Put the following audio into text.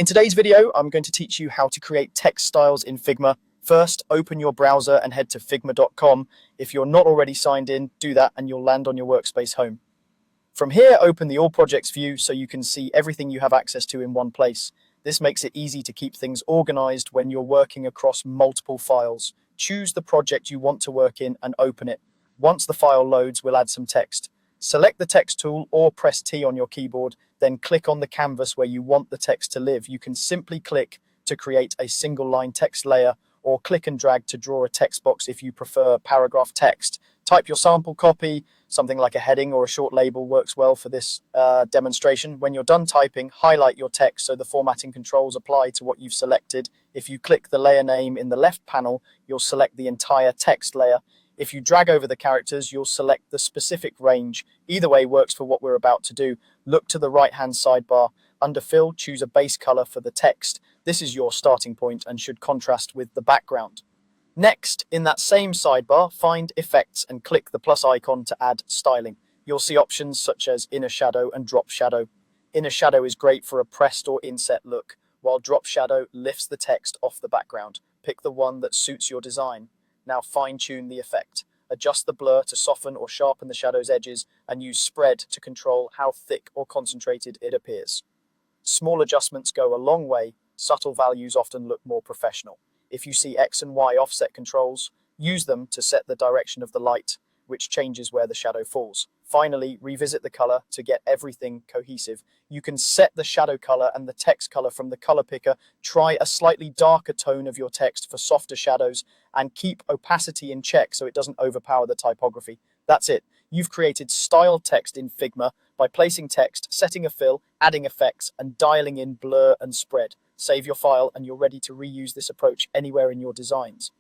In today's video, I'm going to teach you how to create text styles in Figma. First, open your browser and head to figma.com. If you're not already signed in, do that and you'll land on your workspace home. From here, open the All Projects view so you can see everything you have access to in one place. This makes it easy to keep things organized when you're working across multiple files. Choose the project you want to work in and open it. Once the file loads, we'll add some text. Select the text tool or press T on your keyboard, then click on the canvas where you want the text to live. You can simply click to create a single line text layer or click and drag to draw a text box if you prefer paragraph text. Type your sample copy, something like a heading or a short label works well for this demonstration. When you're done typing, highlight your text so the formatting controls apply to what you've selected. If you click the layer name in the left panel, you'll select the entire text layer. If you drag over the characters, you'll select the specific range. Either way works for what we're about to do. Look to the right-hand sidebar. Under Fill, choose a base color for the text. This is your starting point and should contrast with the background. Next, in that same sidebar, find Effects and click the plus icon to add styling. You'll see options such as Inner Shadow and Drop Shadow. Inner Shadow is great for a pressed or inset look, while Drop Shadow lifts the text off the background. Pick the one that suits your design. Now fine-tune the effect. Adjust the blur to soften or sharpen the shadow's edges and use spread to control how thick or concentrated it appears. Small adjustments go a long way. Subtle values often look more professional. If you see X and Y offset controls, use them to set the direction of the light, which changes where the shadow falls. Finally, revisit the color to get everything cohesive. You can set the shadow color and the text color from the color picker. Try a slightly darker tone of your text for softer shadows and keep opacity in check so it doesn't overpower the typography. That's it. You've created styled text in Figma by placing text, setting a fill, adding effects, and dialing in blur and spread. Save your file and you're ready to reuse this approach anywhere in your designs.